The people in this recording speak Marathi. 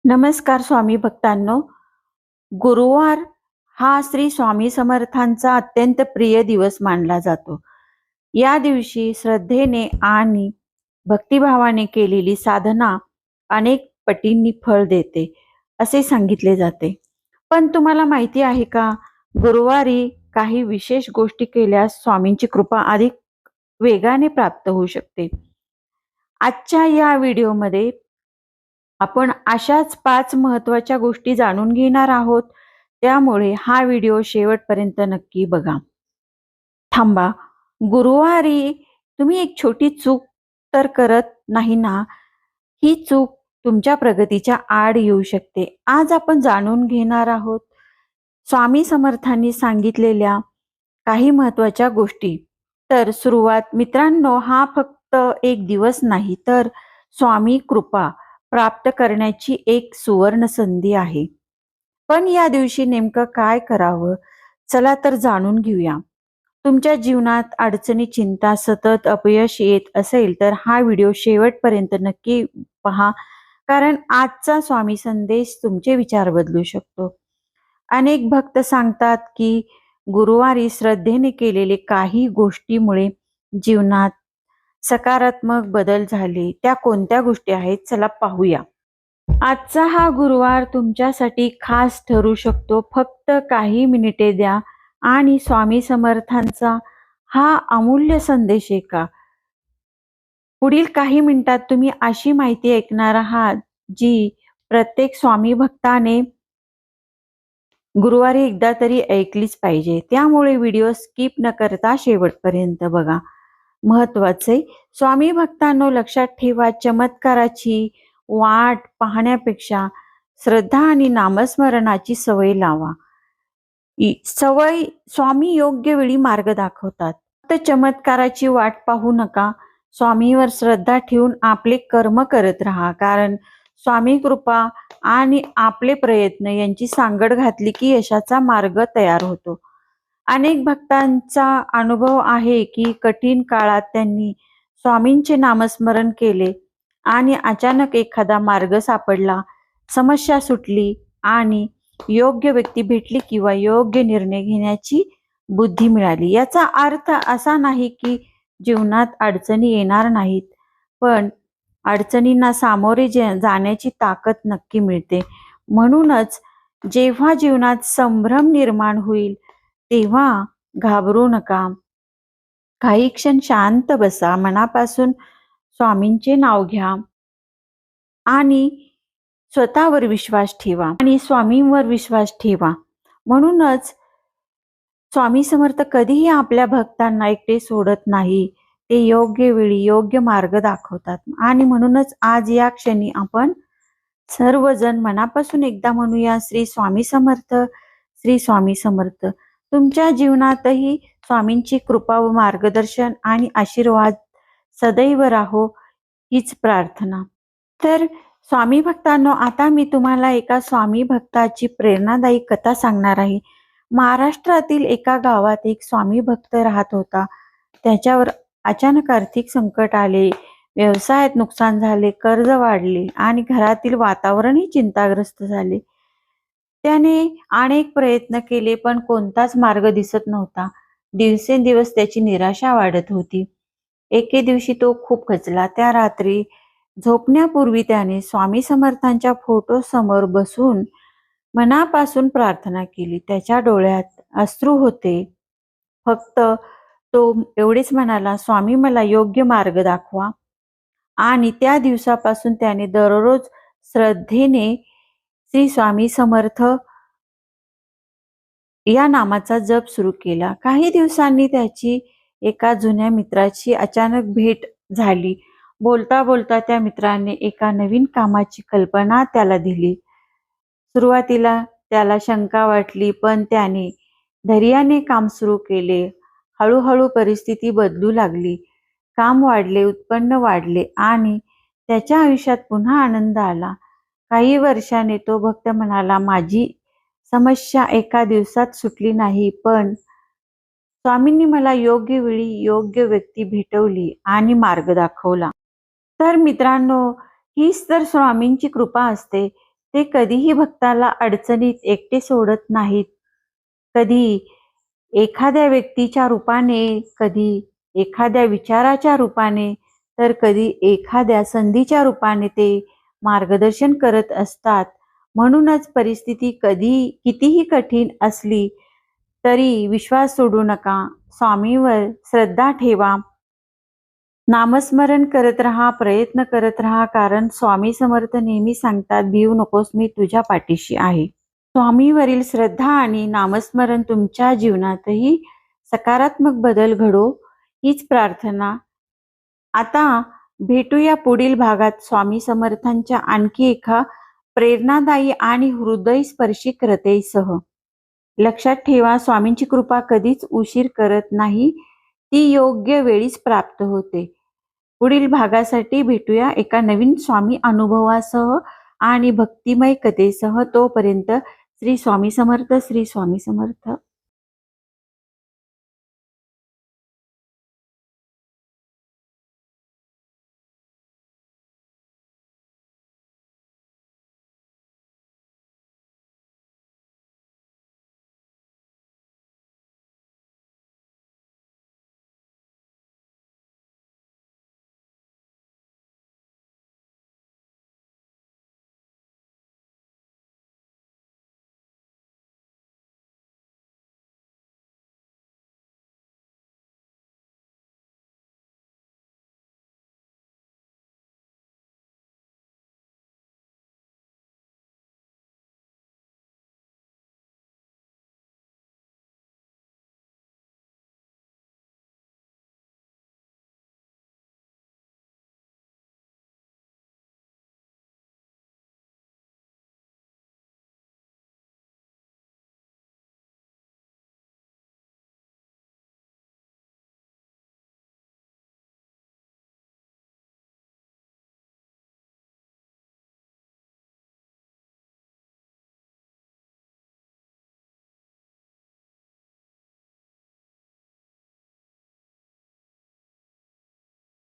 नमस्कार स्वामी भक्तांनो. गुरुवार हा श्री स्वामी समर्थांचा अत्यंत प्रिय दिवस मानला जातो. या दिवशी श्रद्धेने आणि भक्तिभावाने केलेली साधना अनेक पटींनी फळ देते असे सांगितले जाते. पण तुम्हाला माहिती आहे का, गुरुवारी काही विशेष गोष्टी केल्यास स्वामींची कृपा अधिक वेगाने प्राप्त होऊ शकते. आजच्या या व्हिडिओमध्ये आपण अशाच 5 महत्त्वाच्या गोष्टी जाणून घेणार आहोत. त्यामुळे हा व्हिडिओ शेवटपर्यंत नक्की बघा. थांबा, गुरुवारी तुम्ही एक छोटी चूक तर करत नाही ना? ही चूक तुमच्या प्रगतीच्या आड येऊ शकते. आज आपण जाणून घेणार आहोत स्वामी समर्थांनी सांगितलेल्या काही महत्त्वाच्या गोष्टी. तर सुरुवात मित्रांनो, हा फक्त एक दिवस नाही तर स्वामी कृपा प्राप्त करण्याची एक सुवर्ण संधी आहे. पण या दिवशी नेमकं काय करावं? चला तर जाणून घेऊया. तुमच्या जीवनात अडचणी, चिंता, सतत अपयश येत असेल तर हा व्हिडिओ शेवटपर्यंत नक्की पहा, कारण आजचा स्वामी संदेश तुमचे विचार बदलू शकतो. अनेक भक्त सांगतात की गुरुवारी श्रद्धेने केलेले काही गोष्टीमुळे जीवनात सकारात्मक बदल झाले. त्या कोणत्या गोष्टी आहेत? चला पाहूया. आजचा हा गुरुवार तुमच्यासाठी खास ठरू शकतो. फक्त काही मिनिटे द्या आणि स्वामी समर्थांचा हा अमूल्य संदेश ऐका. पुढील काही मिनिटात तुम्ही अशी माहिती ऐकणार आहात जी प्रत्येक स्वामी भक्ताने गुरुवारी एकदा तरी ऐकलीच पाहिजे. त्यामुळे व्हिडिओ स्किप न करता शेवटपर्यंत बघा. महत्वाचे स्वामी भक्तांनो, लक्षात ठेवा, चमत्काराची वाट पाहण्यापेक्षा श्रद्धा आणि नामस्मरणाची सवय लावा. सवय स्वामी योग्य वेळी मार्ग दाखवतात. फक्त चमत्काराची वाट पाहू नका. स्वामीवर श्रद्धा ठेवून आपले कर्म करत राहा, कारण स्वामी कृपा आणि आपले प्रयत्न यांची सांगड घातली की यशाचा मार्ग तयार होतो. अनेक भक्तांचा अनुभव आहे की कठीण काळात त्यांनी स्वामींचे नामस्मरण केले आणि अचानक एखादा मार्ग सापडला, समस्या सुटली आणि योग्य व्यक्ती भेटली किंवा योग्य निर्णय घेण्याची बुद्धी मिळाली. याचा अर्थ असा नाही की जीवनात अडचणी येणार नाहीत, पण अडचणींना सामोरे जाण्याची ताकद नक्की मिळते. म्हणूनच जेव्हा जीवनात संभ्रम निर्माण होईल तेव्हा घाबरू नका. काही क्षण शांत बसा, मनापासून स्वामींचे नाव घ्या आणि स्वतःवर विश्वास ठेवा आणि स्वामींवर विश्वास ठेवा. म्हणूनच स्वामी समर्थ कधीही आपल्या भक्तांना एकटे सोडत नाही. ते योग्य वेळी योग्य मार्ग दाखवतात. आणि म्हणूनच आज या क्षणी आपण सर्वजण मनापासून एकदा म्हणूया, श्री स्वामी समर्थ, श्री स्वामी समर्थ. तुमच्या जीवनातही स्वामींची कृपा व मार्गदर्शन आणि आशीर्वाद सदैव राहो, हीच प्रार्थना. तर स्वामी भक्तांनो, आता मी तुम्हाला एका स्वामी भक्ताची प्रेरणादायी कथा सांगणार आहे. महाराष्ट्रातील एका गावात एक स्वामी भक्त राहत होता. त्याच्यावर अचानक आर्थिक संकट आले, व्यवसायात नुकसान झाले, कर्ज वाढले आणि घरातील वातावरणही चिंताग्रस्त झाले. त्याने अनेक प्रयत्न केले पण कोणताच मार्ग दिसत नव्हता. दिवसेंदिवस त्याची निराशा वाढत होती. एके दिवशी तो खूप खचला. त्या रात्री झोपण्यापूर्वी त्याने स्वामी समर्थांच्या फोटो समोर बसून मनापासून प्रार्थना केली. त्याच्या डोळ्यात अश्रू होते. फक्त तो एवढेच म्हणाला, स्वामी मला योग्य मार्ग दाखवा. आणि त्या दिवसापासून त्याने दररोज श्रद्धेने श्री स्वामी समर्थ या नामाचा जप सुरू केला. काही दिवसांनी त्याची एका जुन्या मित्राची अचानक भेट झाली. बोलता बोलता त्या मित्राने एका नवीन कामाची कल्पना त्याला दिली. सुरुवातीला त्याला शंका वाटली, पण त्याने धैर्याने काम सुरू केले. हळूहळू परिस्थिती बदलू लागली. काम वाढले, उत्पन्न वाढले आणि त्याच्या आयुष्यात पुन्हा आनंद आला. काही वर्षाने तो भक्त म्हणाला, माझी समस्या एका दिवसात सुटली नाही, पण स्वामींनी मला योग्य वेळी योग्य व्यक्ती भेटवली आणि मार्ग दाखवला. तर मित्रांनो, हीच तर स्वामींची कृपा असते. ते कधीही भक्ताला अडचणीत एकटे सोडत नाहीत. कधी एखाद्या व्यक्तीच्या रूपाने, कधी एखाद्या विचाराच्या रूपाने, तर कधी एखाद्या संधीच्या रूपाने ते मार्गदर्शन करत असतात. म्हणूनच परिस्थिती कितीही कठीण असली तरी विश्वास सोडू नका. स्वामींवर श्रद्धा ठेवा. नामस्मरण करत राहा, प्रयत्न करत राहा, कारण स्वामी समर्थ नेहमी सांगतात, भिवू नकोस, मी तुझ्या पाठीशी आहे. स्वामीवरील श्रद्धा आणि नामस्मरण तुमच्या जीवनातही सकारात्मक बदल घडो, हीच प्रार्थना. आता भेटूया पुढील भागात स्वामी समर्थांच्या आणखी एका प्रेरणादायी आणि हृदयस्पर्शी कथेसह. लक्षात ठेवा, स्वामींची कृपा कधीच उशीर करत नाही, ती योग्य वेळीच प्राप्त होते. पुढील भागासाठी भेटूया एका नवीन स्वामी अनुभवासह आणि भक्तिमय कथेसह. तोपर्यंत श्री स्वामी समर्थ, श्री स्वामी समर्थ.